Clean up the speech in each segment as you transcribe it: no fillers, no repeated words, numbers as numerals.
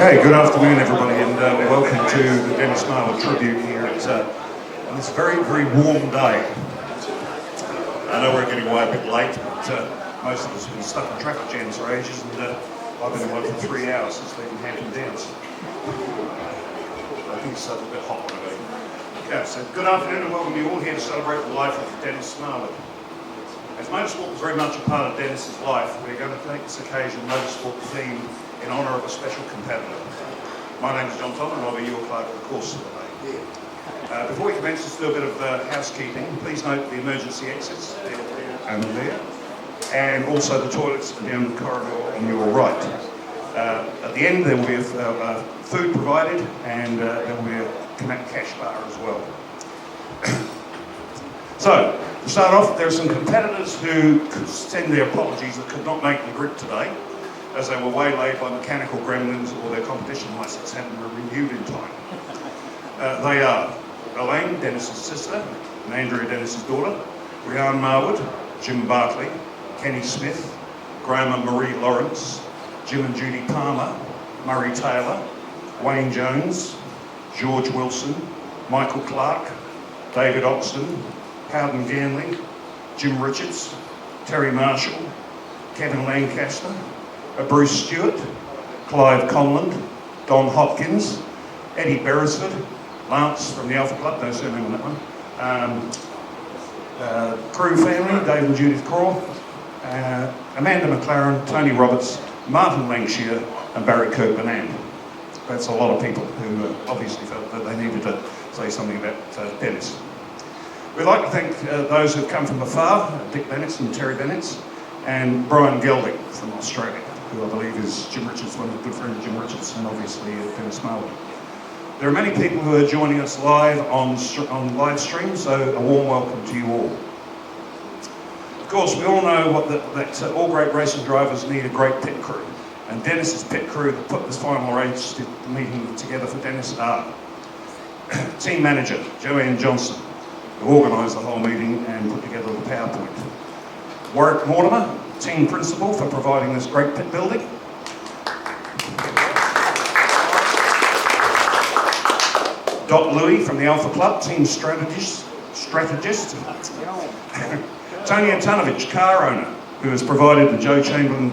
Okay, good afternoon everybody, and welcome to the Dennis Marwood tribute here on this very, very warm day. I know we're getting away a bit late, but most of us have been stuck in traffic jams for ages, and I've been away for 3 hours since leaving Hampton Downs. I think it's a bit hot today. Okay, so good afternoon and welcome you all here to celebrate the life of Dennis Marwood. As motorsport was very much a part of Dennis's life, we're going to take this occasion motorsport theme in honour of a special competitor. My name is John Tom and I'll be your clerk of the course today. Before we commence, just do a bit of housekeeping. Please note the emergency exits there and there, and also the toilets down the corridor on your right. At the end there will be food provided, and there will be a cash bar as well. So, to start off, there are some competitors who could send their apologies that could not make the grid today, as they were waylaid by mechanical gremlins or their competition licence hadn't been renewed in time. They are Elaine, Dennis's sister, and Andrea, Dennis's daughter, Rhiannon Marwood, Jim Barclay, Kenny Smith, Graham and Marie Lawrence, Jim and Judy Palmer, Murray Taylor, Wayne Jones, George Wilson, Michael Clark, David Oxton, Howden Ganley, Jim Richards, Terry Marshall, Kevin Lancaster, Bruce Stewart, Clive Conlon, Don Hopkins, Eddie Beresford, Lance from the Alpha Club, no surname on that one, Crew family, Dave and Judith Craw, Amanda McLaren, Tony Roberts, Martin Langshear and Barry Kirkman. That's a lot of people who obviously felt that they needed to say something about Dennis. We'd like to thank those who've come from afar, Dick Bennett and Terry Bennett, and Brian Gelding from Australia, who I believe is Jim Richards, one of the good friends of Jim Richards, and obviously Dennis Marwood. There are many people who are joining us live on live stream, so a warm welcome to you all. Of course, we all know that all great racing drivers need a great pit crew, and Dennis's pit crew that put this final race meeting together for Dennis are team manager Joanne Johnson, who organised the whole meeting and put together the PowerPoint. Warwick Mortimer, team principal, for providing this great pit building. Dot Louis from the Alpha Club, team strategist. Tony Antonovich, car owner, who has provided the Joe Chamberlain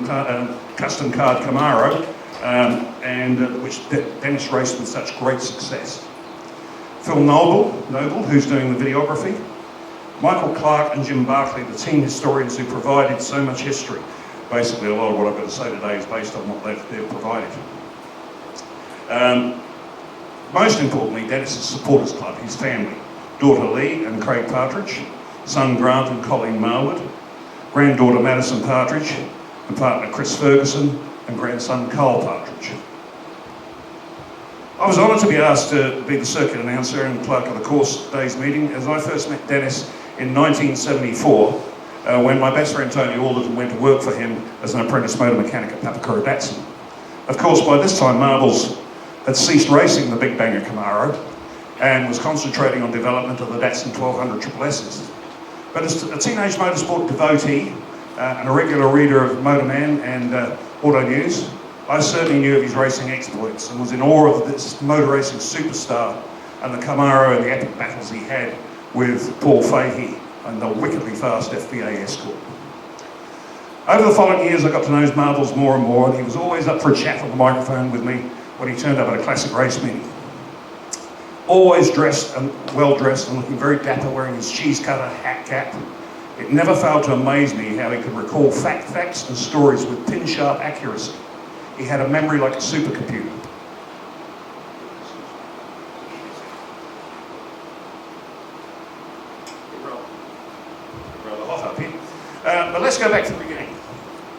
custom card Camaro, which Dennis raced with such great success. Phil Noble, who's doing the videography. Michael Clark and Jim Barclay, the team historians who provided so much history. Basically, a lot of what I've got to say today is based on what they've provided. Most importantly, Dennis's supporters club, his family, daughter Lee and Craig Partridge, son Grant and Colleen Marwood, granddaughter Madison Partridge, and partner Chris Ferguson, and grandson Carl Partridge. I was honoured to be asked to be the circuit announcer and clerk of the course today's meeting, as I first met Dennis in 1974, when my best friend Tony Alderton went to work for him as an apprentice motor mechanic at Papakura Datsun. Of course, by this time, Marbles had ceased racing the Big Banger Camaro and was concentrating on development of the Datsun 1200 SSS's. But as a teenage motorsport devotee and a regular reader of Motorman and Auto News, I certainly knew of his racing exploits and was in awe of this motor racing superstar and the Camaro and the epic battles he had with Paul Fahey and the wickedly fast FBA Escort. Over the following years, I got to know his marbles more and more, and he was always up for a chat on the microphone with me when he turned up at a classic race meeting. Always dressed and well dressed and looking very dapper, wearing his cheese cutter hat cap. It never failed to amaze me how he could recall facts and stories with pin sharp accuracy. He had a memory like a supercomputer. Rather hot up here. But let's go back to the beginning.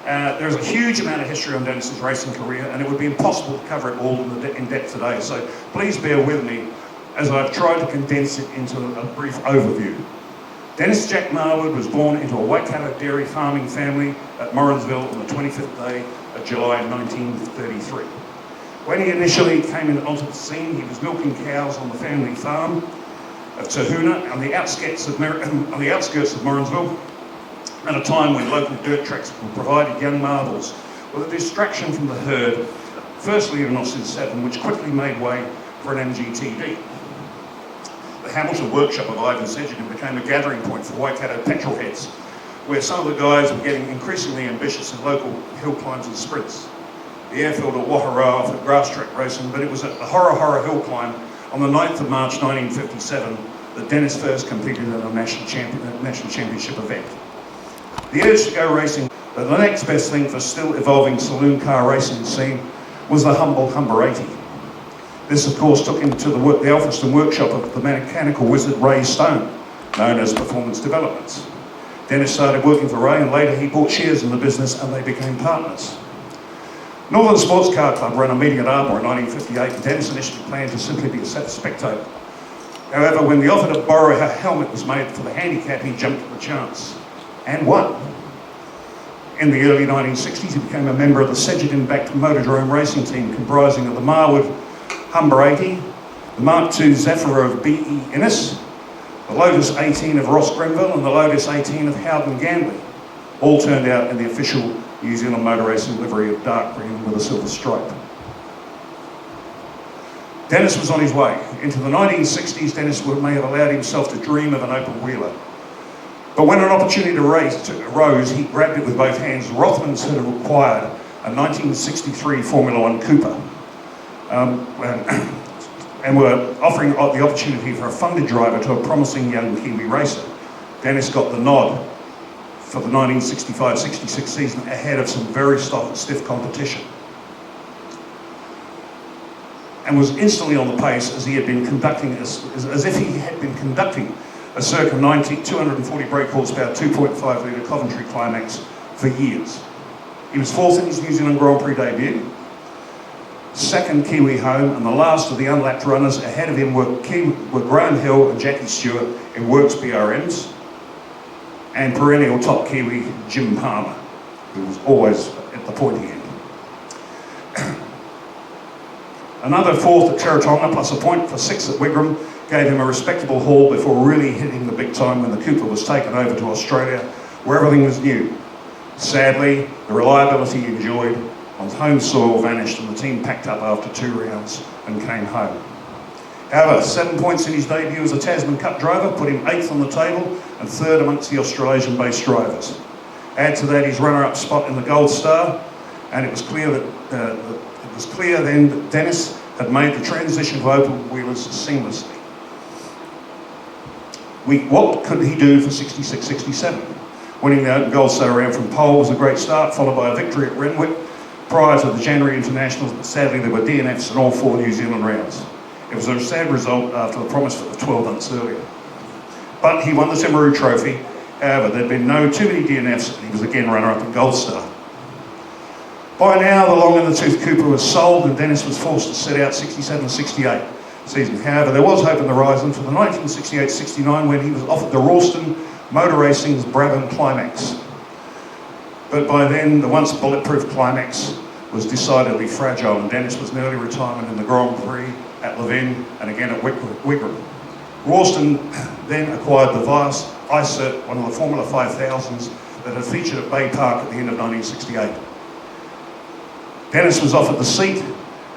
There's a huge amount of history on Dennis's racing career, and it would be impossible to cover it all in depth today, so please bear with me as I've tried to condense it into a brief overview. Dennis Jack Marwood was born into a Waikato dairy farming family at Morrinsville on the 25th day of July 1933. When he initially came onto the scene, he was milking cows on the family farm of Tahuna on the outskirts of Morrinsville, at a time when local dirt tracks provided young marbles with a distraction from the herd firstly in Austin 7, which quickly made way for an MGTD. The Hamilton workshop of Ivan Sedgwick became a gathering point for Waikato petrol heads, where some of the guys were getting increasingly ambitious in local hill climbs and sprints. The airfield at Wahara offered grass track racing, but it was at the Hora hill climb on the 9th of March 1957 that Dennis first competed in a national championship event. The urge to go racing, but the next best thing for still evolving saloon car racing scene was the humble Humber 80. This of course took him to the Alfriston workshop of the mechanical wizard Ray Stone, known as Performance Developments. Dennis started working for Ray, and later he bought shares in the business and they became partners. Northern Sports Car Club ran a meeting at Ardmore in 1958, and Dennis initially planned to simply be a spectator. However, when the offer to borrow a helmet was made for the handicap, he jumped at the chance and won. In the early 1960s, he became a member of the Sedgwick-backed Motordrome racing team comprising of the Marwood Humber 80, the Mark II Zephyr of B.E. Innes, the Lotus 18 of Ross Grenville, and the Lotus 18 of Howden Ganley, all turned out in the official New Zealand motor racing livery of dark green with a silver stripe. Dennis was on his way. Into the 1960s, Dennis may have allowed himself to dream of an open wheeler. But when an opportunity to race arose, he grabbed it with both hands. Rothmans had acquired a 1963 Formula One Cooper and were offering the opportunity for a funded driver to a promising young Kiwi racer. Dennis got the nod for the 1965-66 season ahead of some very stiff competition, and was instantly on the pace as he had been conducting, as if he had been conducting a circa 240 brake horsepower, 2.5 litre Coventry Climax for years. He was fourth in his New Zealand Grand Prix debut, second Kiwi home, and the last of the unlapped runners ahead of him were Graham Hill and Jackie Stewart in Works BRMs, and perennial top Kiwi Jim Palmer, who was always at the pointy end. Another fourth at Teretonga plus a point for sixth at Wigram gave him a respectable haul before really hitting the big time when the Cooper was taken over to Australia, where everything was new. Sadly, the reliability he enjoyed on home soil vanished, and the team packed up after 2 rounds and came home. However, 7 points in his debut as a Tasman Cup driver put him 8th on the table and 3rd amongst the Australasian-based drivers. Add to that his runner-up spot in the Gold Star, and it was clear then that Dennis had made the transition to open wheelers seamlessly. What could he do for 66-67? Winning the Open Gold Star round from pole was a great start, followed by a victory at Renwick prior to the January Internationals, but sadly there were DNFs in all 4 New Zealand rounds. It was a sad result after the promise of 12 months earlier. But he won the Timaru Trophy. However, there'd been too many DNFs, and he was again runner-up at Gold Star. By now, the long in the tooth Cooper was sold, and Dennis was forced to sit out 67-68 season. However, there was hope in the horizon for the 1968-69 when he was offered the Rawston Motor Racing's Brabham Climax. But by then, the once bulletproof Climax was decidedly fragile, and Dennis was in early retirement in the Grand Prix at Levin and again at Wigram. Rawston then acquired the Vice ICERT, one of the Formula 5000s that had featured at Bay Park at the end of 1968. Dennis was offered the seat,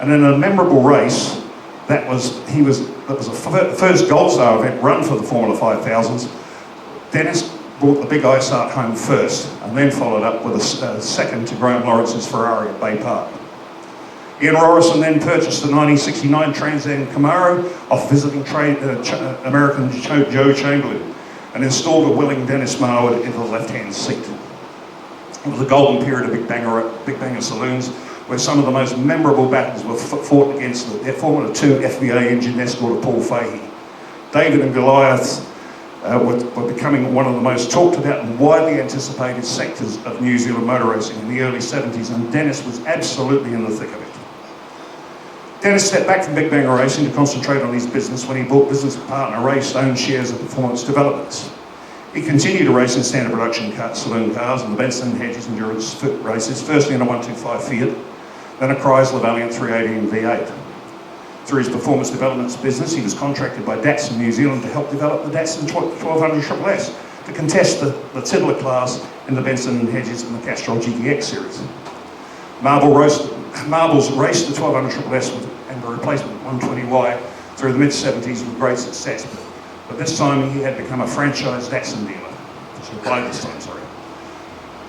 and in a memorable race, that was the first Gold Star event run for the Formula 5000s. Dennis brought the big ICERT home first, and then followed up with a second to Graham Lawrence's Ferrari at Bay Park. Ian Rorison then purchased the 1969 Trans Am Camaro off visiting American Joe Chamberlain and installed a willing Dennis Marwood into the left-hand seat. It was a golden period of Big Banger saloons, where some of the most memorable battles were fought against the Formula 2 FBA engine escort of Paul Fahey. David and Goliath were becoming one of the most talked about and widely anticipated sectors of New Zealand motor racing in the early 70s, and Dennis was absolutely in the thick of it. Dennis stepped back from Big Banger Racing to concentrate on his business when he bought business partner Ray Stone's shares of Performance Developments. He continued to race in standard production saloon cars and the Benson Hedges endurance races, firstly in a 125 Fiat, then a Chrysler Valiant 318 V8. Through his performance developments business, he was contracted by Datsun New Zealand to help develop the Datsun 1200 SSS to contest the Tiddler class in the Benson Hedges and the Castrol GTX series. Marvel Marbles raced the 1200 Triple S and the replacement 120Y through the mid-70s with great success. But this time he had become a franchise Datsun dealer. So by this time, sorry.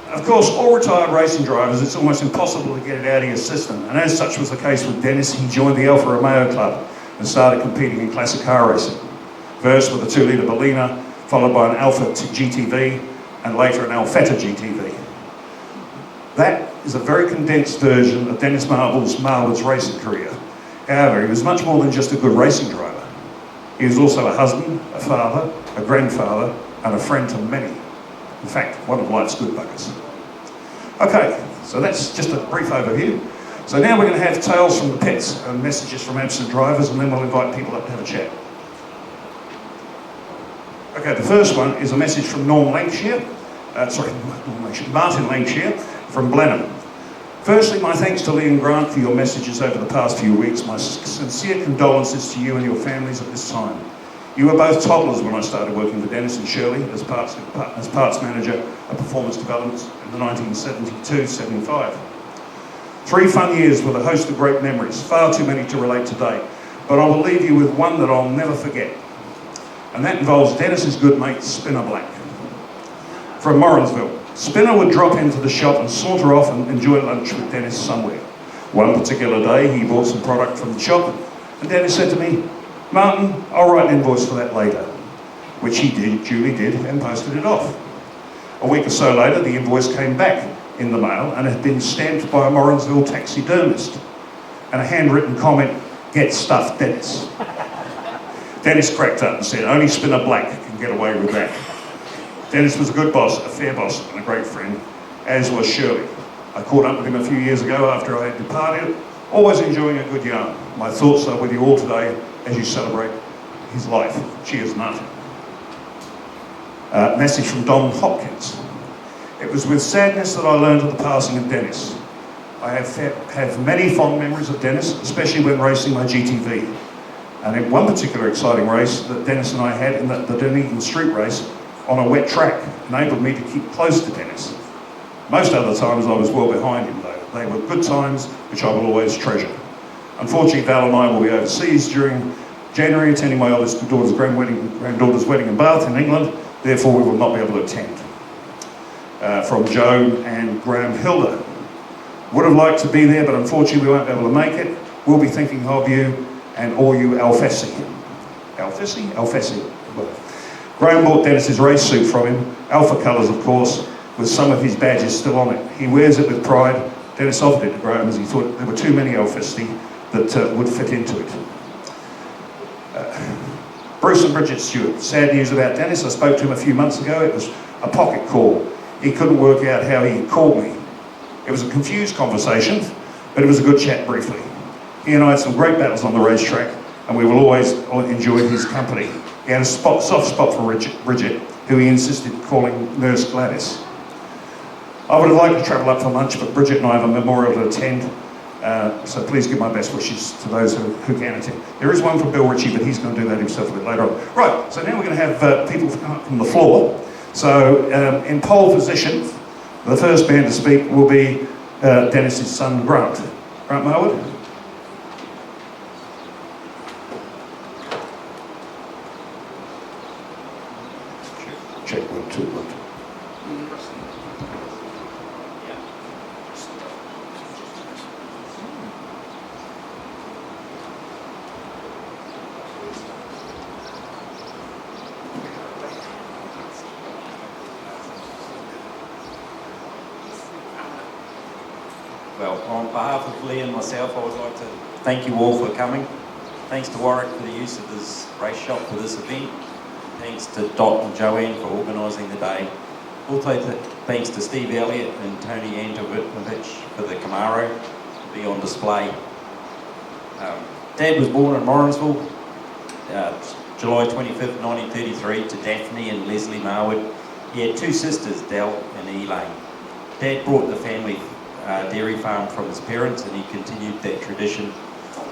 Of course, all retired racing drivers, it's almost impossible to get it out of your system. And as such was the case with Dennis, he joined the Alfa Romeo Club and started competing in classic car racing. First with a 2-litre Berliner, followed by an Alfa GTV, and later an Alfetta GTV. That is a very condensed version of Dennis Marwood's racing career. However, he was much more than just a good racing driver. He was also a husband, a father, a grandfather, and a friend to many. In fact, one of life's good buggers. Okay, so that's just a brief overview. So now we're going to have tales from the pits and messages from absent drivers, and then we'll invite people up to have a chat. Okay, the first one is a message from Martin Lancashire from Blenheim. Firstly, my thanks to Lee and Grant for your messages over the past few weeks. My sincere condolences to you and your families at this time. You were both toddlers when I started working for Dennis and Shirley as parts manager of performance developments in the 1972-75. 3 fun years with a host of great memories, far too many to relate today, but I will leave you with one that I'll never forget. And that involves Dennis's good mate, Spinner Black. From Morrinsville, Spinner would drop into the shop and saunter off and enjoy lunch with Dennis somewhere. One particular day, he bought some product from the shop, and Dennis said to me, "Martin, I'll write an invoice for that later," which he duly did and posted it off. A week or so later, the invoice came back in the mail and had been stamped by a Morrinsville taxidermist, and a handwritten comment, "Get stuffed, Dennis." Dennis cracked up and said, "Only Spinner Black can get away with that." Dennis was a good boss, a fair boss, and a great friend, as was Shirley. I caught up with him a few years ago after I had departed, always enjoying a good yarn. My thoughts are with you all today as you celebrate his life. Cheers, Martin. Message from Don Hopkins. It was with sadness that I learned of the passing of Dennis. I have many fond memories of Dennis, especially when racing my GTV. And in one particular exciting race that Dennis and I had in the Dunedin Street race on a wet track enabled me to keep close to Dennis. Most other times I was well behind him though. They were good times which I will always treasure. Unfortunately, Val and I will be overseas during January attending my eldest daughter's granddaughter's wedding in Bath in England, therefore we will not be able to attend. From Joe and Graham Hilda. Would have liked to be there, but unfortunately we won't be able to make it. We'll be thinking of you and all you Alfessi. Alfessi? Alfessi. Graham bought Dennis's race suit from him, Alpha colours of course, with some of his badges still on it. He wears it with pride. Dennis offered it to Graham as he thought there were too many Alfesti that would fit into it. Bruce and Bridget Stewart. Sad news about Dennis. I spoke to him a few months ago. It was a pocket call. He couldn't work out how he called me. It was a confused conversation, but it was a good chat briefly. He and I had some great battles on the racetrack, and we will always enjoy his company. He had a soft spot for Bridget, who he insisted calling Nurse Gladys. I would have liked to travel up for lunch, but Bridget and I have a memorial to attend, so please give my best wishes to those who can attend. There is one from Bill Ritchie, but he's going to do that himself a bit later on. Right, so now we're going to have people come up from the floor. So in pole position, the first band to speak will be Dennis's son, Grant. Grant Marwood. Check 1, 2, 1, 2. Well, on behalf of Lee and myself, I would like to thank you all for coming. Thanks to Warwick for the use of this race shop for this event. Thanks to Dot and Joanne for organising the day. Also thanks to Steve Elliott and Tony Antonovich for the Camaro to be on display. Dad was born in Morrinsville, July 25th, 1933, to Daphne and Leslie Marwood. He had 2 sisters, Dell and Elaine. Dad brought the family dairy farm from his parents, and he continued that tradition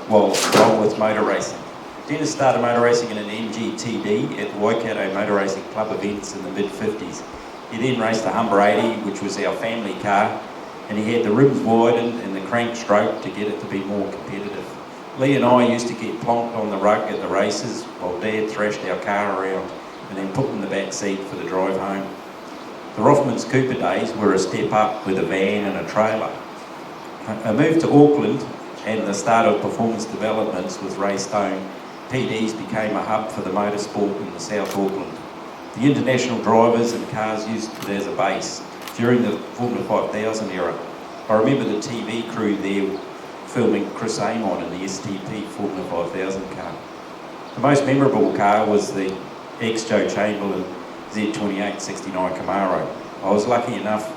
along with motor racing. Dennis started motor racing in an MGTD at the Waikato Motor Racing Club events in the mid-50s. He then raced a Humber 80, which was our family car, and he had the rims widened and the crank stroked to get it to be more competitive. Lee and I used to get plonked on the rug at the races while Dad thrashed our car around and then put in the back seat for the drive home. The Rothmans Cooper days were a step up with a van and a trailer. A move to Auckland and the start of performance developments with Ray Stone, PDs became a hub for the motorsport in the South Auckland. The international drivers and cars used it as a base during the Formula 5000 era. I remember the TV crew there filming Chris Amon in the STP Formula 5000 car. The most memorable car was the ex-Joe Chamberlain Z28 69 Camaro. I was lucky enough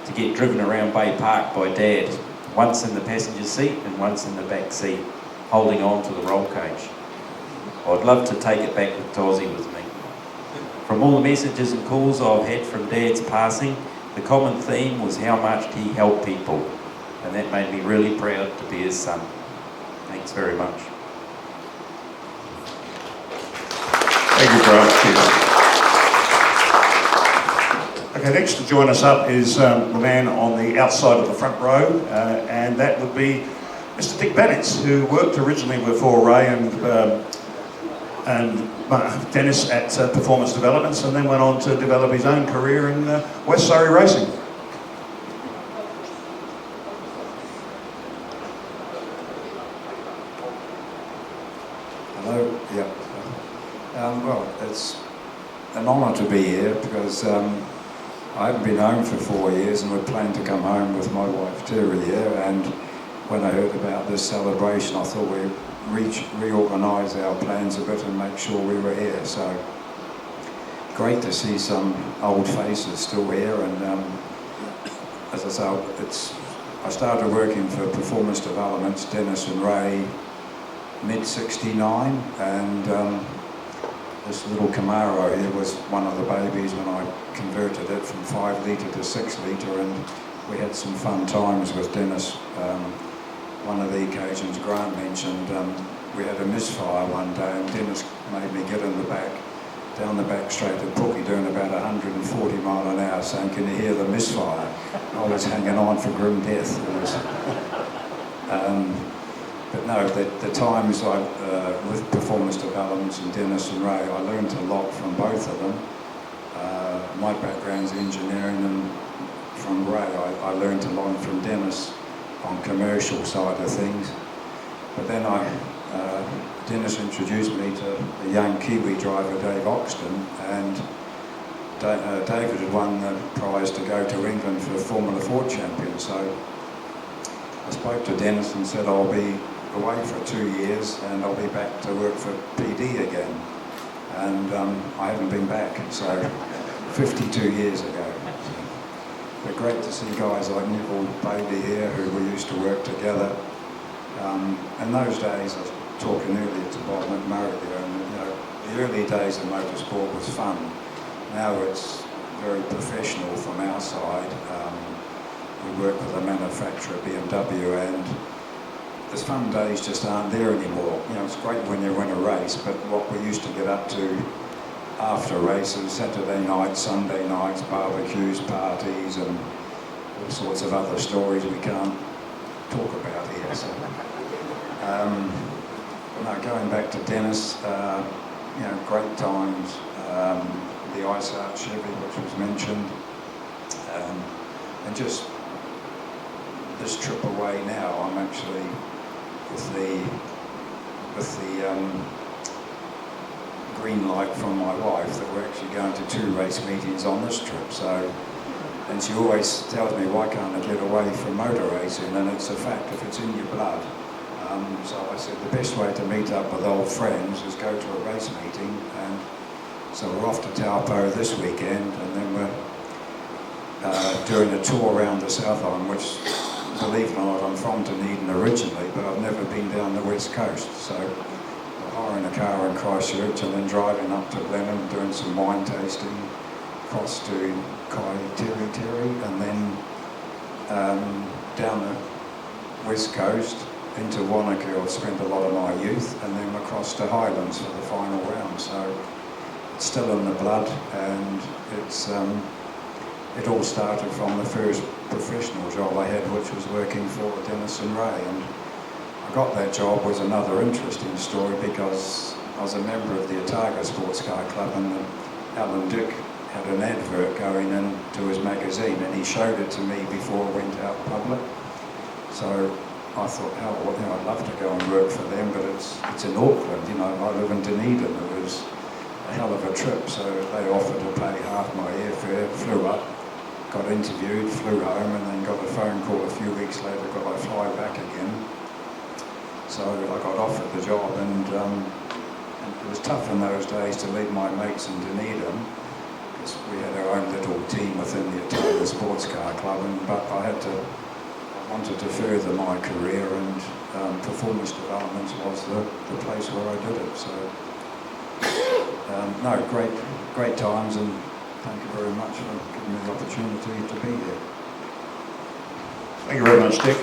to get driven around Bay Park by Dad, once in the passenger seat and once in the back seat, holding on to the roll cage. I'd love to take it back with Tozzy with me. From all the messages and calls I've had from Dad's passing, the common theme was how much he helped people, and that made me really proud to be his son. Thanks very much. Thank you, Grant. Cheers. Okay, next to join us up is the man on the outside of the front row, and that would be Mr. Dick Bennett, who worked originally before Ray and Dennis at Performance Developments, and then went on to develop his own career in West Surrey Racing. Hello, yeah. Well, it's an honour to be here because I haven't been home for 4 years and we're planning to come home with my wife Terry here, and when I heard about this celebration I thought we'd reorganise our plans a bit and make sure we were here. So great to see some old faces still here, and as I say, I started working for Performance Developments, Dennis and Ray, mid-69, and this little Camaro here was one of the babies when I converted it from 5 litre to 6 litre, and we had some fun times with Dennis. One of the occasions Grant mentioned, we had a misfire one day and Dennis made me get in the back, down the back straight at Pookie doing about 140 mile an hour saying, "Can you hear the misfire?" I was hanging on for grim death. But no, the times with Performance Developments and Dennis and Ray, I learned a lot from both of them. My background's engineering, and from Ray I learned a lot from Dennis on commercial side of things. But then Dennis introduced me to a young Kiwi driver, Dave Oxton, and David had won the prize to go to England for Formula 4 champion. So I spoke to Dennis and said I'll be away for 2 years and I'll be back to work for PD again. And I haven't been back, so 52 years ago. But great to see guys like Neville Bailey here who we used to work together. In those days, I was talking earlier to Bob McMurray there, and the early days of motorsport was fun. Now it's very professional from our side. We work with a manufacturer, BMW, and the fun days just aren't there anymore. It's great when you win a race, but what we used to get up to after races, Saturday nights, Sunday nights, barbecues, parties, and all sorts of other stories we can't talk about here. So, going back to Dennis, great times. The Ice Art Chevy, which was mentioned, and just this trip away now, I'm actually with the green light from my wife that we're actually going to 2 race meetings on this trip. So, and she always tells me, why can't I get away from motor racing? And it's a fact, if it's in your blood. So I said the best way to meet up with old friends is go to a race meeting, and so we're off to Taupo this weekend, and then we're doing a tour around the South Island, which, believe it or not, I'm from Dunedin originally, but I've never been down the West Coast. So we're hiring a car in Christchurch and then driving up to Blenheim, doing some wine tasting, across to Terry, and then down the West Coast into Wanaka. I've spent a lot of my youth, and then across to Highlands for the final round. So it's still in the blood, and it's it all started from the first professional job I had, which was working for Dennis and Ray. And I got that job was another interesting story because I was a member of the Otago Sports Car Club, and Alan Dick had an advert going into his magazine, and he showed it to me before it went out public. So I thought, I'd love to go and work for them, but it's in Auckland, I live in Dunedin. It was a hell of a trip, so they offered to pay half my airfare, flew up, got interviewed, flew home, and then got a phone call a few weeks later, got I fly back again. So I got offered the job, and it was tough in those days to leave my mates in Dunedin, because we had our own little team within the Otago Sports Car Club, but I wanted to further my career, and performance development was the place where I did it. So, no, great times, and thank you very much for giving me the opportunity to be here. Thank you very much, Dick.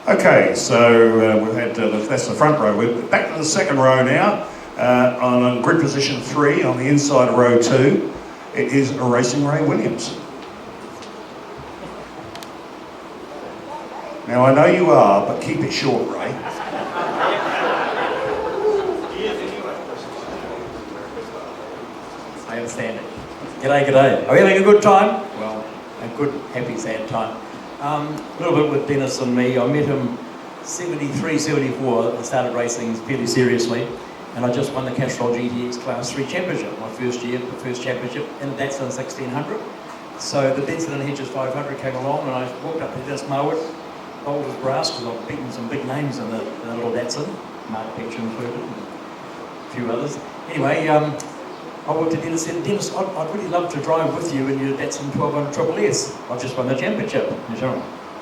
Okay, so we've had, that's the front row. We're back to the second row now, on grid position 3 on the inside of row 2. It is Racing Ray Williams. Now I know you are, but keep it short, Ray. I understand it. G'day. Are we having a good time? Well, a good, happy, sad time. A little bit with Dennis and me. I met him 73, 74. I started racing fairly seriously, and I just won the Castrol GTX Class 3 Championship, my first year, the first championship, and that's in 1600. So the Benson and Hedges 500 came along, and I walked up to Dennis Marwood, old as brass, because I've beaten some big names in the little Datsun, Mark Petcher included, and a few others. Anyway, I walked to Dennis and said, Dennis, I'd really love to drive with you in your Datsun 1200 Triple S. I've just won the championship. And he said,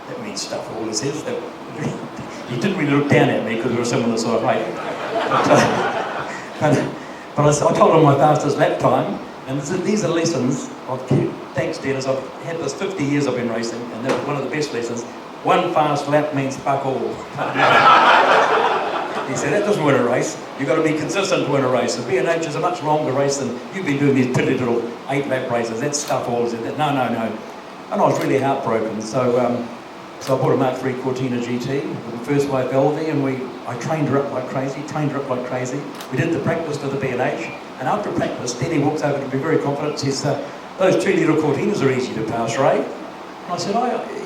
that means stuff, all he says. He didn't really look down at me because we were similar sort of height. But I told him my fastest lap time, and these are lessons I've kept. Thanks, Dennis. I've had this 50 years I've been racing, and that was one of the best lessons. One fast lap means fuck all. He said, that doesn't win a race. You've got to be consistent to win a race. And B&H is a much longer race than you've been doing these pretty little 8-lap races. That's stuff all. He said, no. And I was really heartbroken. So I bought a Mark III Cortina GT with my first wife, Elvie, and I trained her up like crazy. We did the practice to the B&H. And after practice, Denny walks over to me very confident and says, those 2-litre Cortinas are easy to pass, Ray. And I said,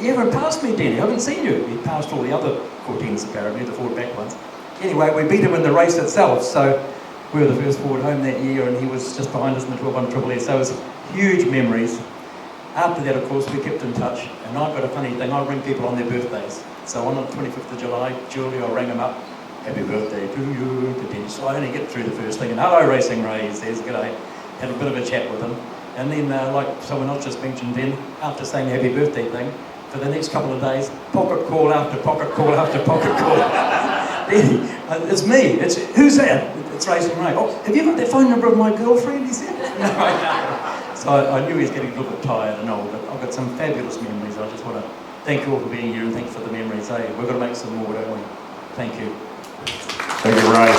you haven't passed me, Denny. I haven't seen you. He passed all the other Cortinas, apparently, the forward back ones. Anyway, we beat him in the race itself, so we were the first forward home that year, and he was just behind us in the 1200 Triple S, so it was huge memories. After that, of course, we kept in touch, and I've got a funny thing, I ring people on their birthdays. So on the 25th of July, Julie, I rang him up, happy birthday to you, to Dennis. So I only get through the first thing, and hello, Racing Ray, he says, g'day. Had a bit of a chat with him, and then, like someone else just mentioned then, after saying the happy birthday thing, for the next couple of days, pocket call after pocket call after pocket call. Denny, it's me. Who's that? It's Racing Ray. Oh, have you got the phone number of my girlfriend? He said. No. So I knew he was getting a little bit tired and old, but I've got some fabulous memories. I just want to thank you all for being here and thanks for the memories. Hey, we've got to make some more, don't we? Thank you. Thank you, Ray.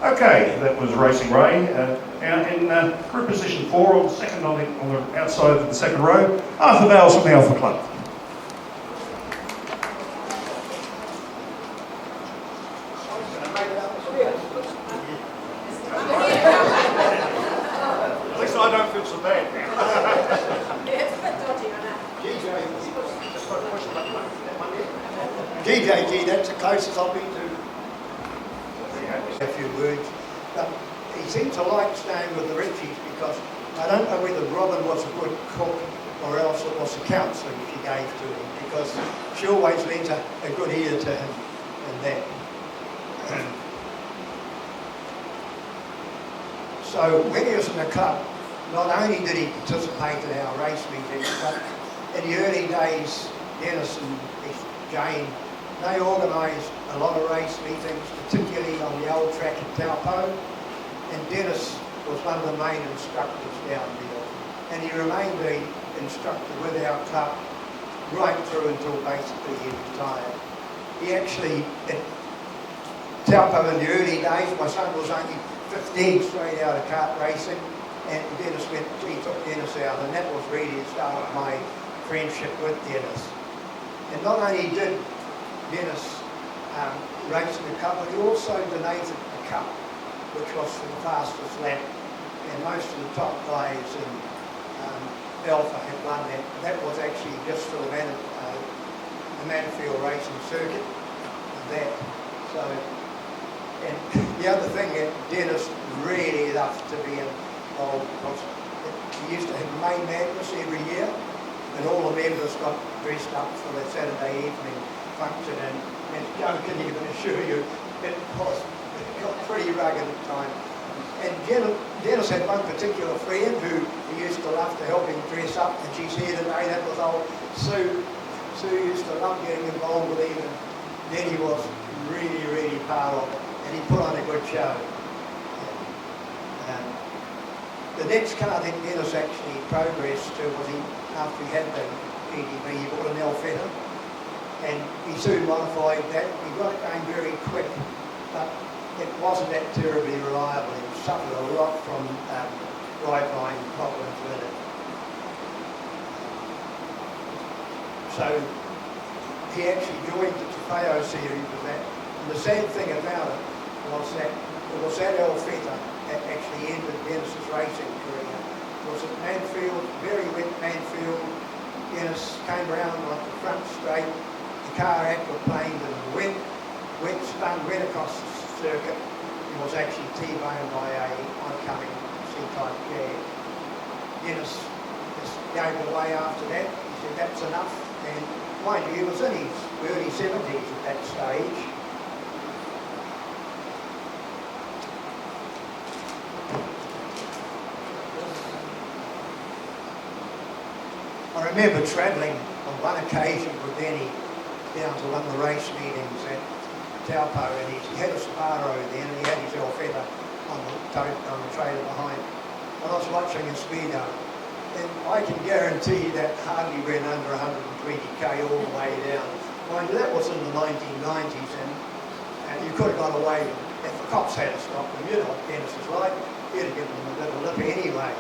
Okay, that was Racing Ray. Now in group position 4, on the outside of the second row, Arthur Bowles from the Alpha Club. At least I don't feel so bad now. GJG, that's the closest I've been to a few words. But he seemed to like staying with the Richies because I don't know whether Robin was a good cook or else it was the counselling she gave to him, because she always lent a good ear to him and that. So when he was in the club, not only did he participate in our race meetings, but in the early days, Dennis and Jane, they organised a lot of race meetings, particularly on the old track at Taupo, and Dennis was one of the main instructors down there. and he remained the instructor with our club right through until basically he retired. He actually, at Taupo in the early days, my son was only 15 straight out of kart racing, and he took Dennis out, and that was really the start of my friendship with Dennis. And not only did Dennis race in the cup, but he also donated the cup, which was for the fastest lap, and most of the top guys in Alpha had won that. That was actually just for the Manfield racing circuit. And that. So, and the other thing that Dennis really loved to be involved was he used to have May Madness every year, and all the members got dressed up for the Saturday evening function. And Joe can even assure you it got pretty rugged at times. And Dennis had one particular friend who he used to love to help him dress up, and she's here today. That was old Sue. Sue used to love getting involved with him, and then he was really, really part of it, and he put on a good show. The next car that Dennis actually progressed to was after he had the EDV, he bought an Alfetta, and he soon modified that. He got it going very quick, but it wasn't that terribly reliable. It suffered a lot from driveline problems with it. So he actually joined the Trofeo series with that. And the sad thing about it was that it was that Alfetta that actually ended Dennis's racing career. It was at Manfield, very wet Manfield. Dennis came around on the front straight. The car aquaplaned and went across the circuit. It was actually T-boned by a oncoming C-type Jag. Dennis just gave it away after that. He said that's enough. And mind you, he was in his early 70s at that stage. I remember travelling on one occasion with Denny down to one of the race meetings at Taupo, and he had a Sparrow then, and he had his Alfetta on the trailer behind. And I was watching a speedo, and I can guarantee that hardly ran under 120k all the way down. Mind you, that was in the 1990s, and you could have got away with it. If the cops had stopped them, you know what Dennis is like, you'd have given them a little lip anyway.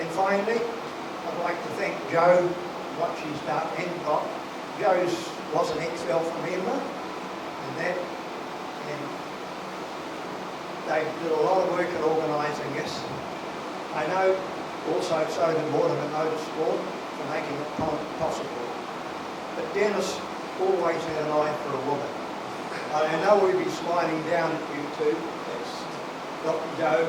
And finally, I'd like to thank Joe, what she's done, and got. Joe was an ex-Alpha member, and they did a lot of work at organising this. I know also so did Mortimer Motorsport for making it possible. But Dennis always had an eye for a woman. I know we'd be smiling down at you two, that's Dr. Joe.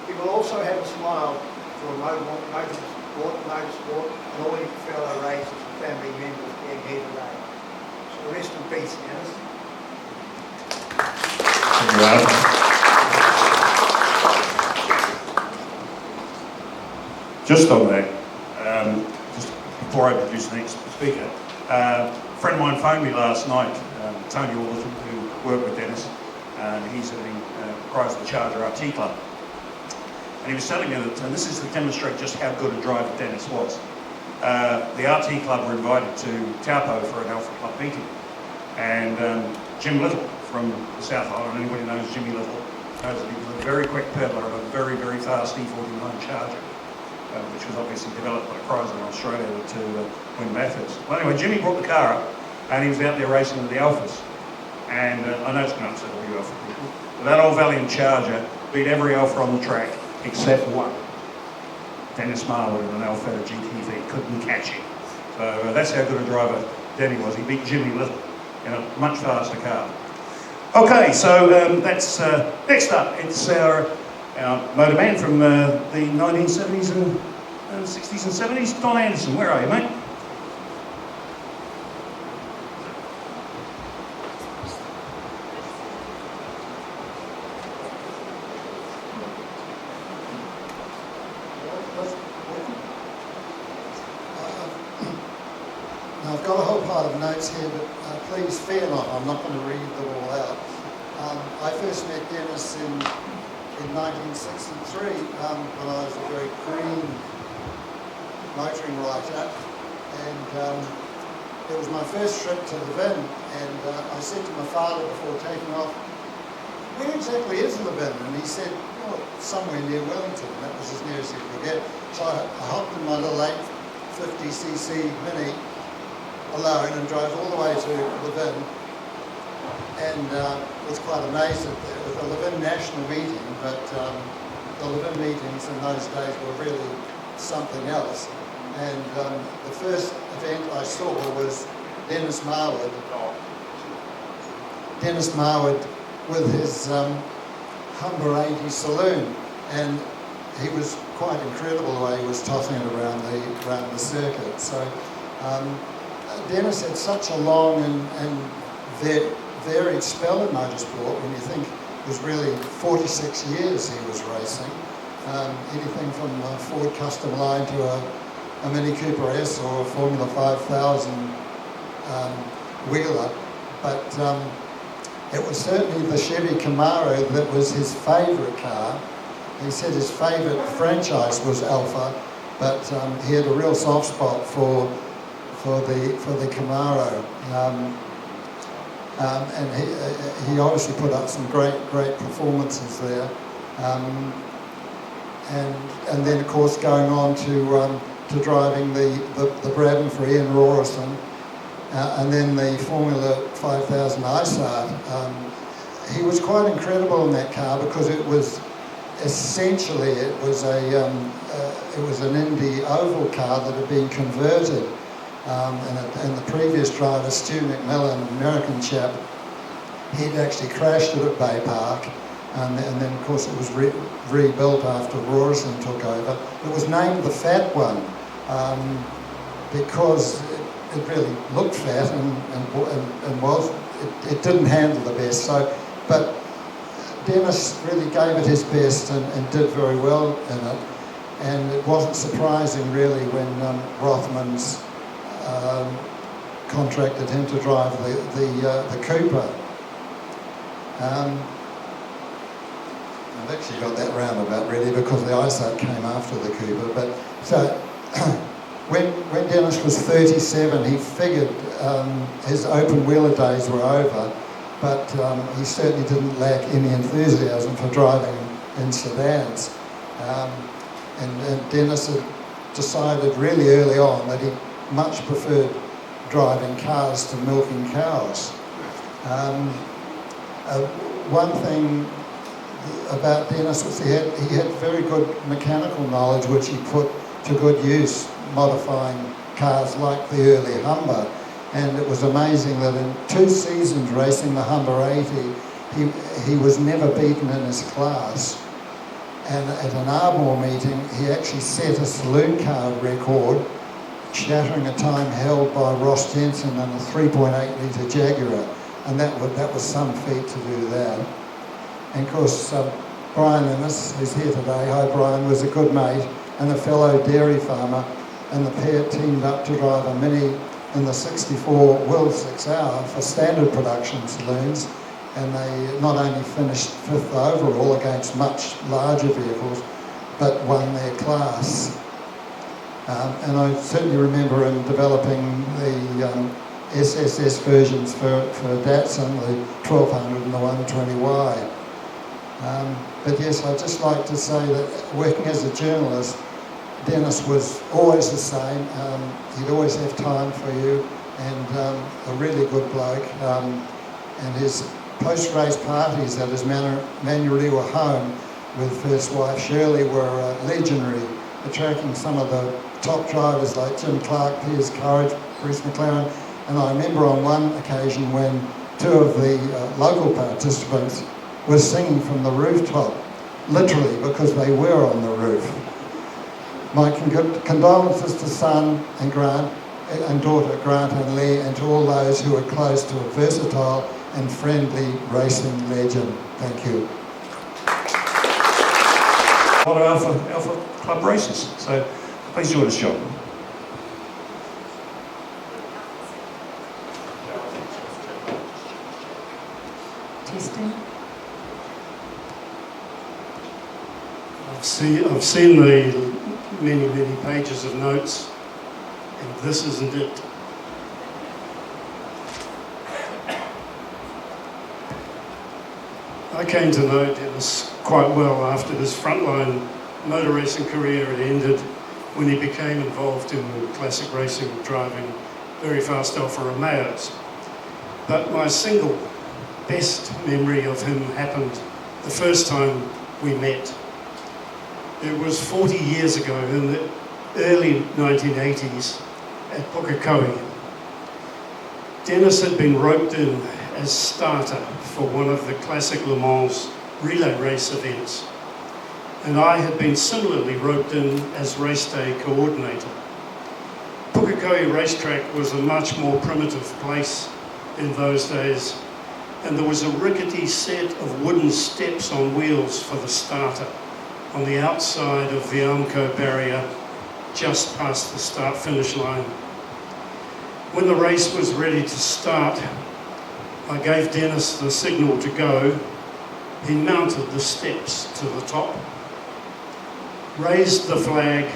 He will also have a smile for motorsport and all your fellow racers and family members being here today. So rest in peace, Dennis. Thank you, Alan. Just on that, just before I introduce the next speaker, a friend of mine phoned me last night, Tony Alderton, who worked with Dennis, and he's at the Chrysler Charger RT Club. And he was telling me that, and this is to demonstrate just how good a driver Dennis was. The RT Club were invited to Taupo for an Alpha Club meeting, and Jim Little from the South Island, anybody knows Jimmy Little, knows that he was a very quick peddler of a very, very fast E49 Charger, which was obviously developed by Chrysler in Australia to win Bathurst. Well, anyway, Jimmy brought the car up, and he was out there racing with the Alphas. And I know it's going to upset all you Alpha people, but that old Valiant Charger beat every Alpha on the track except one. Dennis Marwood in an Alfetta GTV couldn't catch him. So that's how good a driver Denny was. He beat Jimmy Little in a much faster car. Okay, so that's next up. It's our motor man from the 1970s and 60s and 70s, Don Anderson. Where are you, mate? I've got a whole pile of notes here, but please fear not, I'm not going to read them all out. I first met Dennis in in 1963 when I was a very green motoring writer, and it was my first trip to Levin, and I said to my father before taking off, "Where exactly is Levin?" And he said, "Oh, somewhere near Wellington." That was as near as he could get. So I hopped in my little 850cc Mini alone and drove all the way to Levin, and was quite amazed at that. It was a Levin national meeting, but the Levin meetings in those days were really something else. And the first event I saw was Dennis Marwood. Dennis Marwood with his Humber 80 saloon, and he was quite incredible the way he was tossing it around the circuit. So Dennis had such a long and varied spell in motorsport. When you think it was really 46 years he was racing, anything from a Ford Custom Line to a Mini Cooper S or a Formula 5000 wheeler, but it was certainly the Chevy Camaro that was his favourite car. He said his favourite franchise was Alfa, but he had a real soft spot for the Camaro, and he obviously put up some great performances there, and then of course going on to driving the Brabham for Ian Rawson, and then the Formula 5000 ISART. He was quite incredible in that car because it was essentially it was an Indy oval car that had been converted, and the previous driver, Stu McMillan, an American chap, he'd actually crashed it at Bay Park. And then, of course, it was rebuilt after Rawson took over. It was named the Fat One because it really looked fat and was. It didn't handle the best. So, but Dennis really gave it his best and did very well in it. And it wasn't surprising, really, when Rothmans contracted him to drive the Cooper. I've actually got that roundabout really because the ISART came after the Cooper. But so when Dennis was 37, he figured his open wheeler days were over, but he certainly didn't lack any enthusiasm for driving in sedans. And Dennis had decided really early on that he much preferred driving cars to milking cows. One thing about Dennis was he had very good mechanical knowledge, which he put to good use modifying cars like the early Humber. And it was amazing that in 2 seasons racing the Humber 80, he was never beaten in his class. And at an Ardmore meeting, he actually set a saloon car record, shattering a time held by Ross Jensen in a 3.8 litre Jaguar. And that was some feat to do that. And of course, Brian Innes, who's here today, hi Brian, was a good mate and a fellow dairy farmer, and the pair teamed up to drive a Mini in the 64 Will 6 Hour for standard production saloons, and they not only finished 5th overall against much larger vehicles, but won their class. And I certainly remember him developing the SSS versions for Datsun, the 1200 and the 120Y. But yes, I'd just like to say that working as a journalist, Dennis was always the same. He'd always have time for you, and a really good bloke. And his post-race parties at his Manurewa home with first wife Shirley were legendary, attracting some of the top drivers like Jim Clark, Piers Courage, Bruce McLaren. And I remember on one occasion when 2 of the local participants were singing from the rooftop, literally, because they were on the roof. My condolences to son and daughter Grant and Lee, and to all those who are close to a versatile and friendly racing legend. Thank you. A lot of Alpha Club races, so please join us, John. Testing. I've seen the many, many pages of notes, and this isn't it. I came to know Dennis quite well after his frontline motor racing career had ended, when he became involved in classic racing, driving very fast Alfa Romeos. But my single best memory of him happened the first time we met. It was 40 years ago in the early 1980s at Pukekohe. Dennis had been roped in as starter for one of the Classic Le Mans relay race events, and I had been similarly roped in as race day coordinator. Pukekohe racetrack was a much more primitive place in those days, and there was a rickety set of wooden steps on wheels for the starter on the outside of the Armco barrier just past the start-finish line. When the race was ready to start, I gave Dennis the signal to go. He mounted the steps to the top, raised the flag,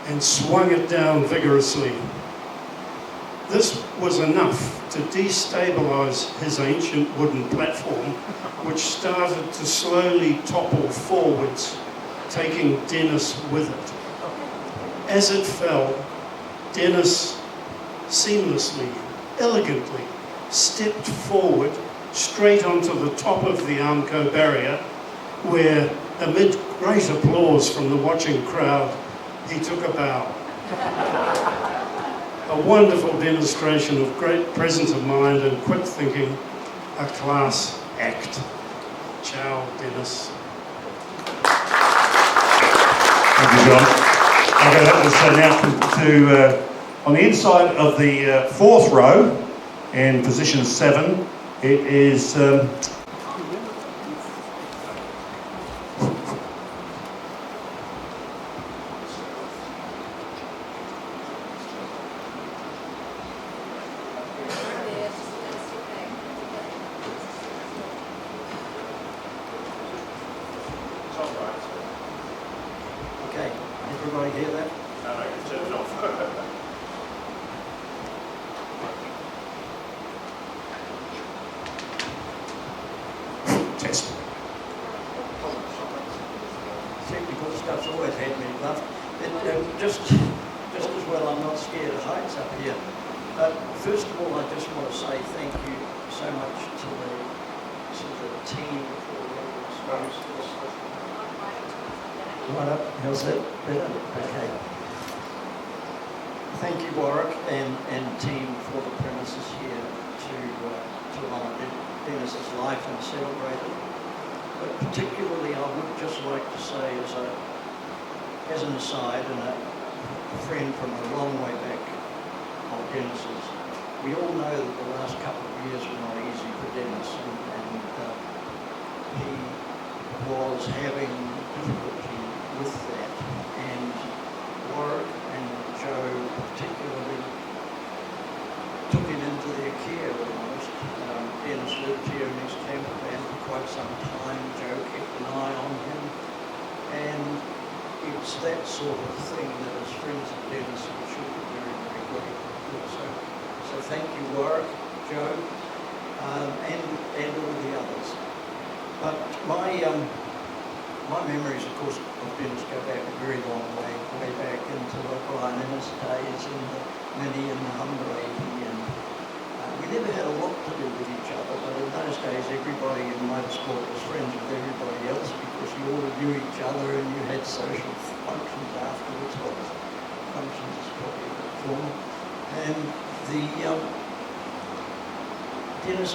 and swung it down vigorously. This was enough to destabilise his ancient wooden platform, which started to slowly topple forwards, taking Dennis with it. As it fell, Dennis seamlessly, elegantly stepped forward straight onto the top of the Armco barrier, where, amid great applause from the watching crowd, he took a bow. A wonderful demonstration of great presence of mind and quick thinking, a class act. Ciao, Dennis. Thank you, John. Okay, that was now to on the inside of the fourth row, in position 7, it is Okay, everybody hear that? test. Technical stuff's always had me bluffed. Just as well, I'm not scared of heights up here. But first of all, I just want to say thank you so much to the team for right up. How's that? Better? Okay. Thank you, Warwick and team for the premises here to honour Dennis's life and celebrate it. But particularly, I would just like to say, as an aside and a friend from a long way back of Dennis's, we all know that the last couple of years were not easy for Dennis, and he was having difficulty with that. And Warwick and Joe particularly took him into their care almost. Dennis lived here in his camper van for quite some time. Joe kept an eye on him, and it's that sort of thing that as friends of Dennis we should be very, very grateful for. So thank you, Warwick, Joe, and all the others. But my memories, of course, of Dennis go back a very long way back into the Brian Innes days in the Mini and the Humber 80, and we never had a lot to do with each other, but in those days everybody in motorsport was friends with everybody else because you all knew each other and you had social functions afterwards. Well, functions is probably a bit formal. And Dennis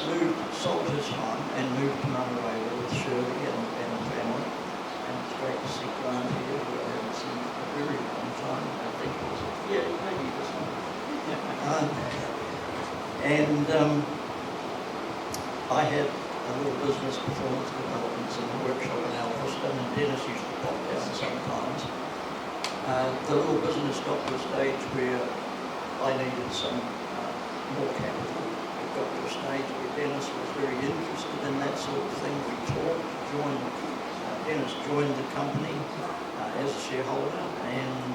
sold his home and moved to Matakana with Shirley and the family. And it's great to see Grant here, who I haven't seen for a very long time. I think it was, yeah, maybe this one. I had a little business, performance developments in the workshop in Alfriston, and Dennis used to pop down sometimes. The little business got to a stage where I needed some more capital. It got to a stage where Dennis was very interested in that sort of thing. We talked, joined Dennis joined the company as a shareholder, and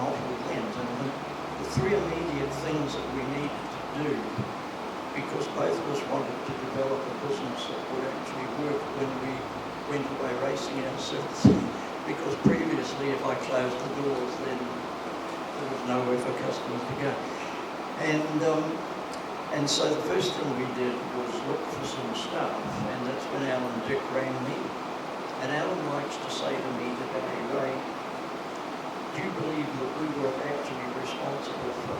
off we went. And the three immediate things that we needed to do, because both of us wanted to develop a business that would actually work when we went away racing ourselves. Because previously, if I closed the doors, then there was nowhere for customers to go. And so the first thing we did was look for some staff, and that's when Alan Dick rang me. And Alan likes to say to me today, Ray, do you believe that we were actually responsible for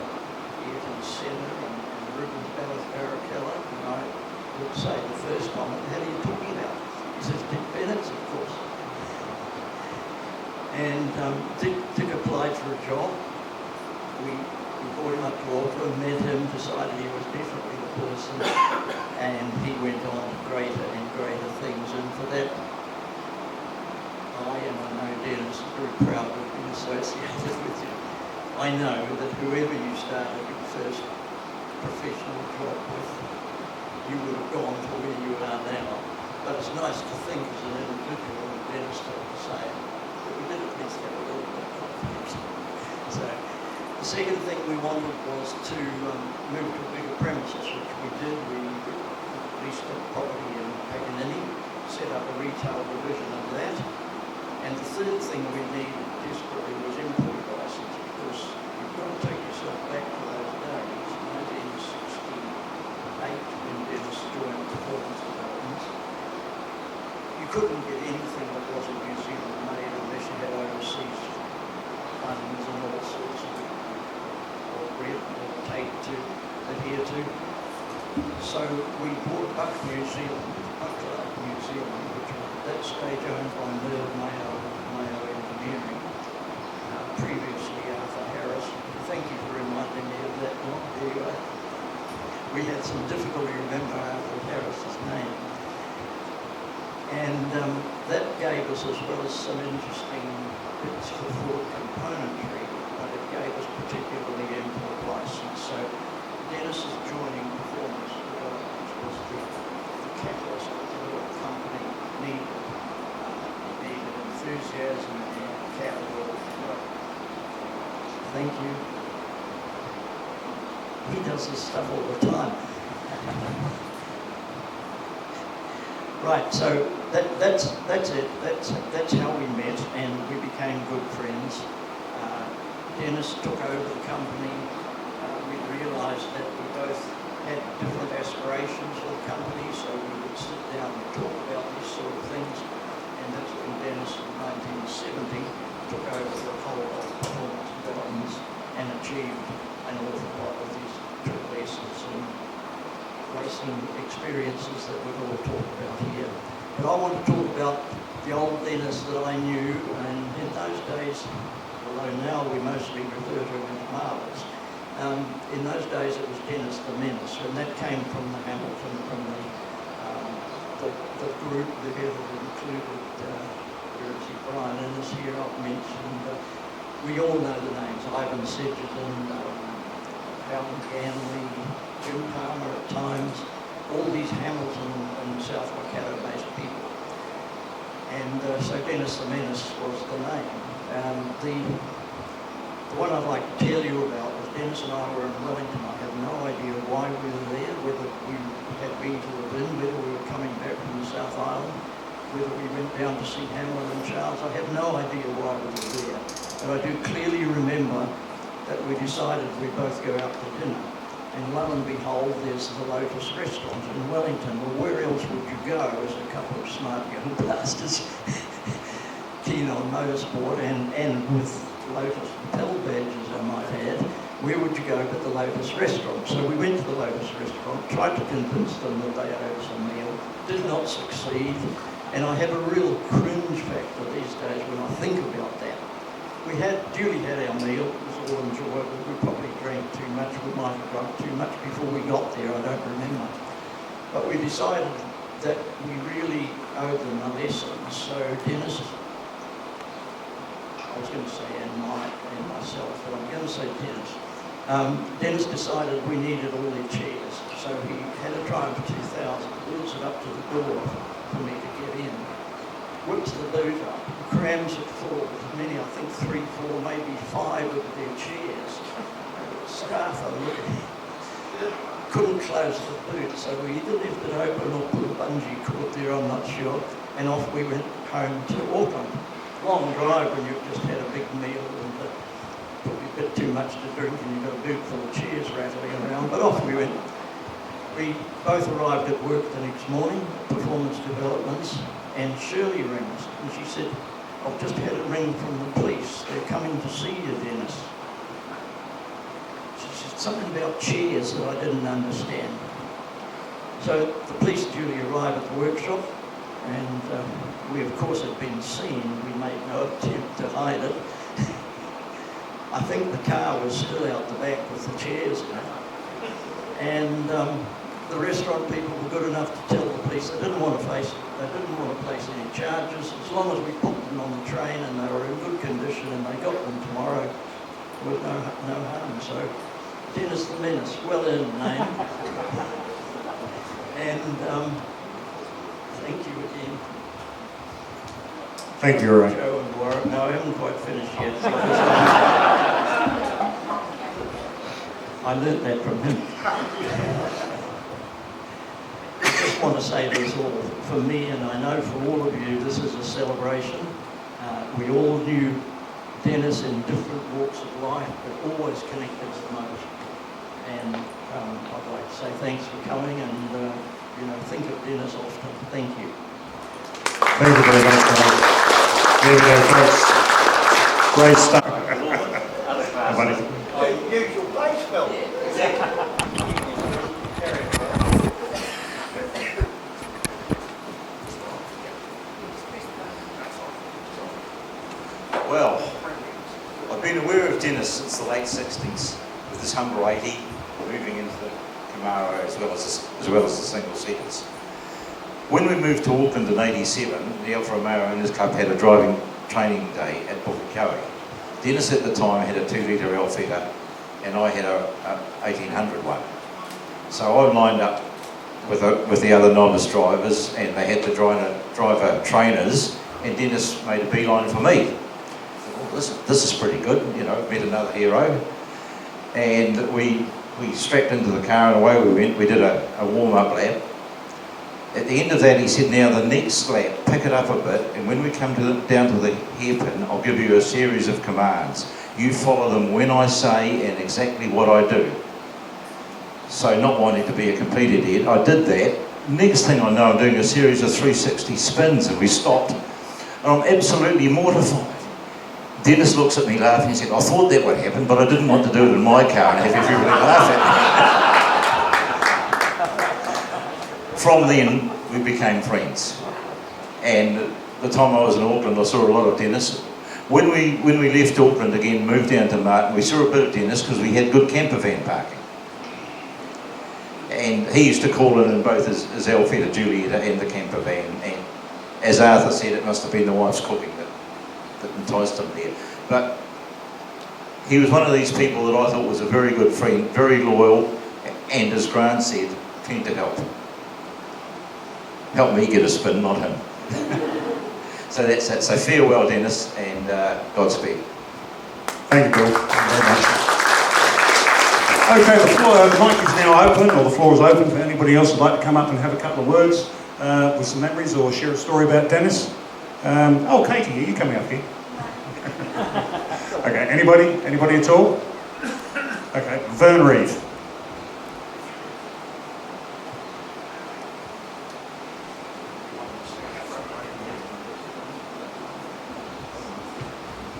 Ayrton Senna and Rubens Barrichello? And I would say the first comment, how are you talking about? He says, Dick Bennett's, of course. And Dick applied for a job. We brought him up to Auckland, met him, decided he was definitely the person, and he went on to greater and greater things. And for that, I know Dennis is very proud of being associated with you. I know that whoever you started your first professional job with, you would have gone to where you are now. But it's nice to think as an individual, and Dennis told the same, that we did at least have a little bit of confidence. So the second thing we wanted was to move to bigger premises, which we did. We leased a property in Paganini, set up a retail division of that. And the third thing we needed desperately was import license, because you've got to take yourself back to those days, 1968, when Dennis joined Performance Developments. You couldn't get anything that wasn't New Zealand made unless you had overseas funds and all sorts of red tape to adhere to. So we bought Buck New Zealand, which was at that stage owned by Mayo Engineering, previously Arthur Harris. Thank you for reminding me of that one. There you are. We had some difficulty remembering Arthur Harris's name. And that gave us, as well as some interesting bits for Ford componentry, but it gave us particularly import license. So Dennis is joining Performance Developments was the catalyst that the little company needed. It needed enthusiasm and capital. Thank you. He does this stuff all the time. Right, so that's it. That's how we met, and we became good friends. Dennis took over the company. We realised that we both had different aspirations for the company, so we would sit down and talk about these sort of things. And that's when Dennis, in 1970, took over the whole of Performance Developments and achieved an awful lot of these triple S's and racing experiences that we've all talked about here. But I want to talk about the old Dennis that I knew, and in those days, although now we mostly refer to him as Marvels, in those days it was Dennis the Menace, and that came from the Hamilton, from the group that included Brian Innes here, I've mentioned. We all know the names, Ivan Sedgerton, Alan Ganley, Jim Palmer at times, all these Hamilton and South Waikato-based people. And so Dennis the Menace was the name. The one I'd like to tell you about was Dennis and I were in Wellington. I have no idea why we were there, whether we had been to the Bin, whether we were coming back from the South Island, whether we went down to see Hamlin and Charles. I have no idea why we were there. But I do clearly remember that we decided we'd both go out to dinner. And lo and behold, there's the Lotus restaurant in Wellington. Well, where else would you go as a couple of smart young bastards keen on motorsport and with Lotus Bell badges, I might add? Where would you go but the Lotus restaurant? So we went to the Lotus restaurant, tried to convince them that they owed us a meal, did not succeed, and I have a real cringe factor these days when I think about that. We had duly had our meal, it was all enjoyable. We probably drank too much, we might have drunk too much before we got there, I don't remember. But we decided that we really owed them a lesson. So Dennis, I was going to say and myself, but I'm going to say Dennis. Dennis decided we needed all their chairs. So he had a Triumph 2000, wheels it up to the door for me to get in. whips the boot up, crams it full of many, I think 3, 4, maybe 5 of their chairs. Staff are looking. Couldn't close the boot, so we either left it open or put a bungee cord there, I'm not sure. And off we went home to Auckland. Long drive when you've just had a big meal and probably a bit too much to drink and you've got a boot full of chairs rattling around. But off we went. We both arrived at work the next morning, performance developments, and Shirley rings. And she said, I've just had a ring from the police. They're coming to see you, Dennis. She said something about chairs that I didn't understand. So the police duly arrived at the workshop, and we of course had been seen. We made no attempt to hide it. I think the car was still out the back with the chairs in it. And the restaurant people were good enough to tell the police they didn't want to place any charges. As long as we put them on the train and they were in good condition and they got them tomorrow, there was no harm. So Dennis the Menace, well-earned name. And thank you again. Thank you, Ray. Joe and Warwick. No, I haven't quite finished yet. So I learnt that from him. I just want to say this all for me, and I know for all of you, this is a celebration. We all knew Dennis in different walks of life, but always connected with motor. And I'd like to say thanks for coming, and think of Dennis often. Thank you. Thank you very much, guys. There we go, folks. Great stuff. Buddy. Usual place, Phil. Well, I've been aware of Dennis since the late 60s with his Humber 80, moving into the Camaro as well as the single seaters. When we moved to Auckland in '87, the Alfa Romeo Owners Club had a driving training day at Warwick. Dennis at the time had a 2-litre Alfetta and I had a 1800 one. So I lined up with the other novice drivers, and they had the driver trainers, and Dennis made a beeline for me. This is pretty good, met another hero. And we strapped into the car and away we went. We did a warm-up lap. At the end of that, he said, now the next lap, pick it up a bit, and when we come down to the hairpin, I'll give you a series of commands. You follow them when I say and exactly what I do. So not wanting to be a complete idiot, I did that. Next thing I know, I'm doing a series of 360 spins, and we stopped. And I'm absolutely mortified. Dennis looks at me laughing and said, I thought that would happen, but I didn't want to do it in my car and have everybody laugh at me. From then, we became friends. And the time I was in Auckland, I saw a lot of Dennis. When we left Auckland again, moved down to Martin, we saw a bit of Dennis because we had good camper van parking. And he used to call in both his Alfetta Julietta and the camper van. And as Arthur said, it must have been the wife's cooking that enticed him there. But he was one of these people that I thought was a very good friend, very loyal, and as Grant said, keen to help. Help me get a spin, not him. So that's it. So farewell, Dennis, and Godspeed. Thank you, Bill. Thank you very much. Okay, the mic is now open, or the floor is open for anybody else who'd like to come up and have a couple of words with some memories or share a story about Dennis. Katie, are you coming up here? Okay, anybody at all? Okay, Vern Reed.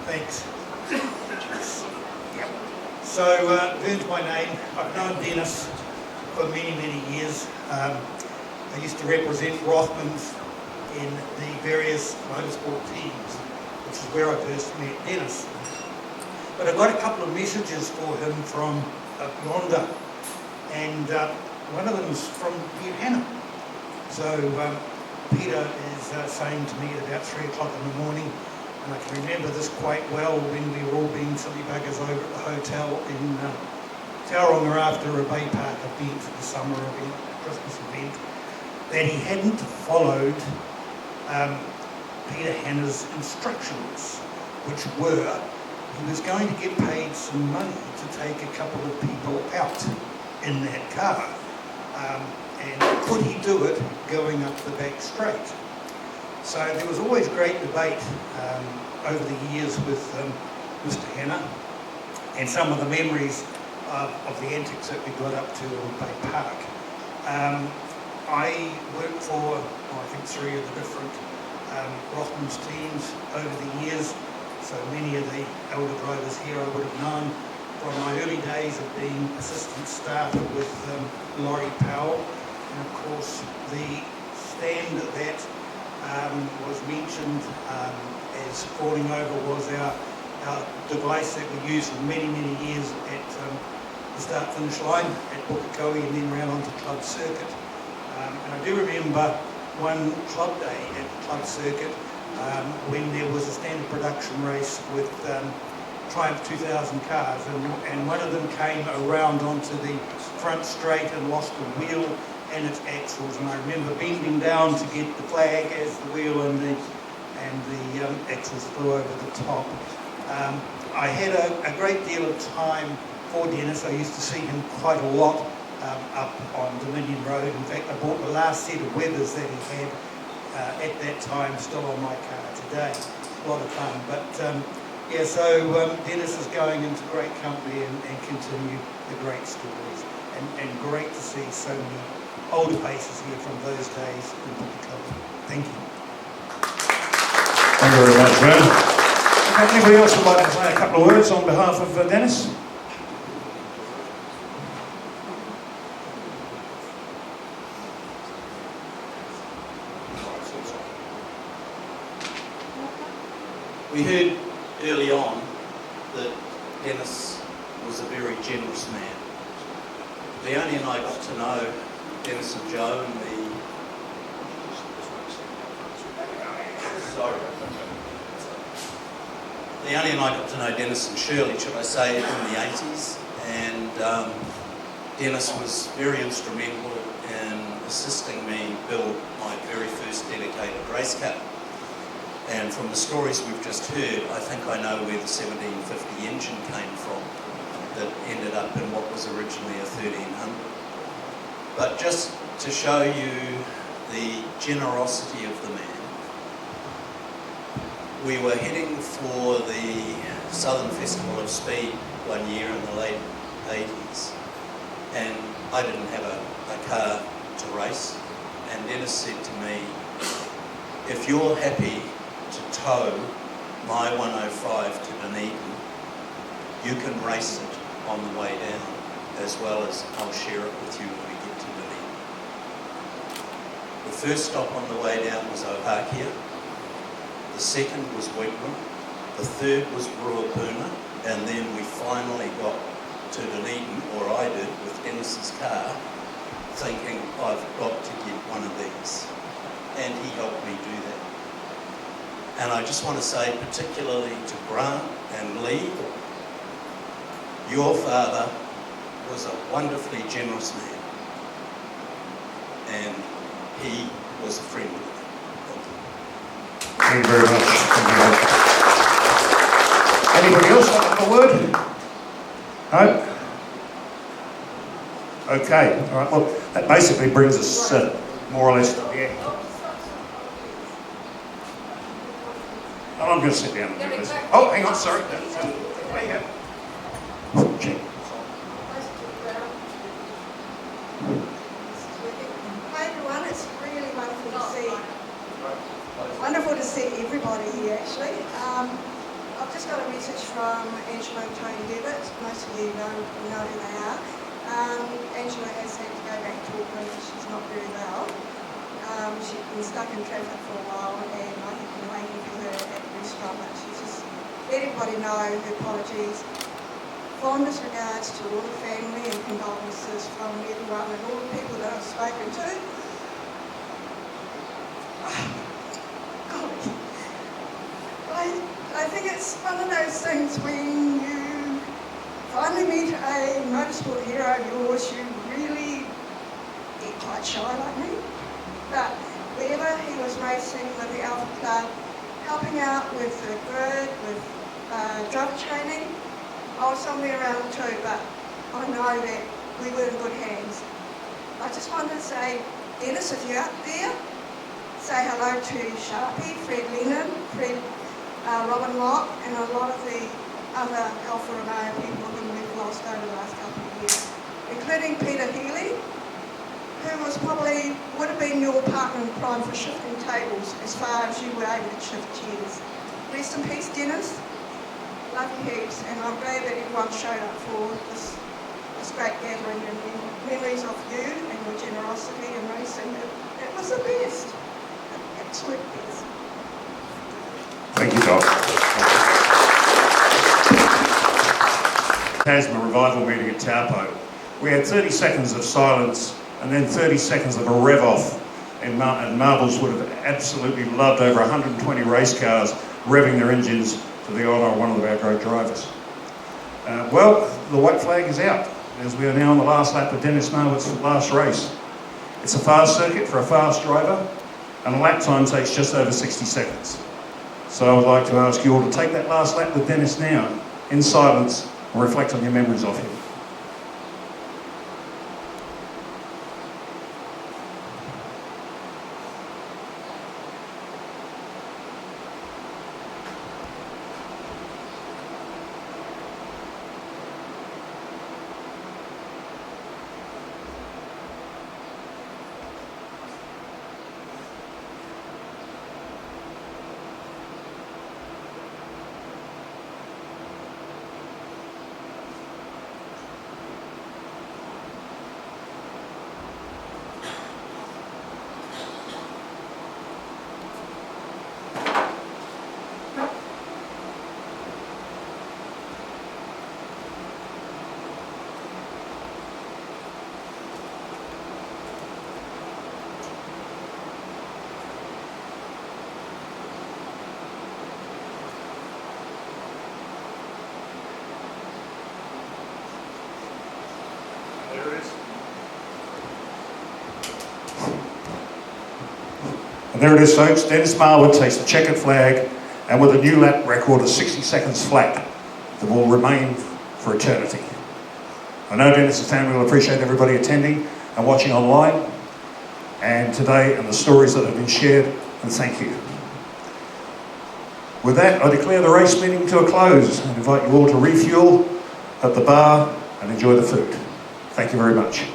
Thanks. So, Vern's my name. I've known Dennis for many, many years. I used to represent Rothmans in the various motorsport teams, which is where I first met Dennis. But I got a couple of messages for him from up yonder, and one of them is from Peter Hannah. So Peter is saying to me at about 3 o'clock in the morning, and I can remember this quite well when we were all being silly buggers over at the hotel in Tauranga after a Bay Park event, the summer event, Christmas event, that he hadn't followed Peter Hanna's instructions, which were he was going to get paid some money to take a couple of people out in that car. And could he do it going up the back straight? So there was always great debate over the years with Mr. Hanna, and some of the memories of the antics that we got up to in Bay Park. I worked for, I think, 3 of the different Rothmans teams over the years, so many of the elder drivers here I would have known from my early days of being assistant starter with Laurie Powell, and of course the stand that was mentioned as falling over was our device that we used for many, many years at the start-finish line at Pukekohe and then round onto Club Circuit. And I do remember one club day at the Club Circuit when there was a standard production race with Triumph 2000 cars, and one of them came around onto the front straight and lost a wheel and its axles, and I remember bending down to get the flag as the wheel and the axles flew over the top. I had a great deal of time for Dennis. I used to see him quite a lot up on Dominion Road. In fact, I bought the last set of Weathers that he had at that time still on my car today. A lot of fun. But yeah, so Dennis is going into great company and continue the great stories. And great to see so many older faces here from those days in Pukekohe. Thank you. Thank you very much, Graham. Anybody else would like to say a couple of words on behalf of Dennis? We heard early on that Dennis was a very generous man. Leonie and I got to know Dennis and Joe in the... Sorry. Leonie and I got to know Dennis and Shirley, should I say, in the 80s, and Dennis was very instrumental in assisting me build my very first dedicated race car. And from the stories we've just heard, I think I know where the 1750 engine came from that ended up in what was originally a 1300. But just to show you the generosity of the man, we were heading for the Southern Festival of Speed one year in the late 80s, and I didn't have a car to race, and Dennis said to me, if you're happy to tow my 105 to Dunedin, you can race it on the way down, as well as I'll share it with you when we get to Dunedin. The first stop on the way down was Ohakea, the second was Wigram, the third was Ruapuna, and then we finally got to Dunedin, or I did, with Dennis's car, thinking I've got to get one of these. And he helped me do that. And I just want to say particularly to Grant and Lee, your father was a wonderfully generous man, and he was a friend of mine. Thank you very much. Thank you very much. Anybody else like a word? No? Okay, all right, well, that basically brings us more or less to the end. I'm going to sit down and do this. Oh, hang on, sorry. There you go. Check. Hi everyone, it's really wonderful to see. Wonderful to see everybody here actually. I've just got a message from Angela and Tony Devitt. Most of you know who they are. Angela has had to go back to Auckland because she's not very well. She's been stuck in traffic for a while and I have been waiting for her at the restaurant, but she's just let everybody know her apologies. Fondest regards to all the family and condolences from everyone and all the people that I've spoken to. I think it's one of those things when you finally meet a motorsport hero of yours, you really get quite shy like me. But wherever he was racing with the Alpha Club, helping out with the grid, with driver training. I was somewhere around 2, but I know that we were in good hands. I just wanted to say, Dennis, if you're out there, say hello to Sharpie, Fred Lennon, Robin Locke, and a lot of the other Alfa Romeo people whom we've lost over the last couple of years, including Peter Healy, who would have been your partner in crime for shifting tables as far as you were able to shift chairs. Rest in peace, Dennis. Love you heaps, and I'm glad that everyone showed up for this great gathering and memories of you and your generosity in racing. It was the best, the absolute best. Thank you, Doc. Tasman Revival meeting at Taupo. We had 30 seconds of silence and then 30 seconds of a rev off, and Marbles would have absolutely loved over 120 race cars revving their engines to the honour of one of our great drivers. Well, the white flag is out, as we are now on the last lap of Dennis Marwood's last race. It's a fast circuit for a fast driver, and a lap time takes just over 60 seconds. So I would like to ask you all to take that last lap with Dennis now, in silence, and reflect on your memories of him. And there it is, folks. Dennis Marwood takes the checkered flag, and with a new lap record of 60 seconds flat, that will remain for eternity. I know Dennis's family will appreciate everybody attending and watching online, and today, and the stories that have been shared, and thank you. With that, I declare the race meeting to a close and invite you all to refuel at the bar and enjoy the food. Thank you very much.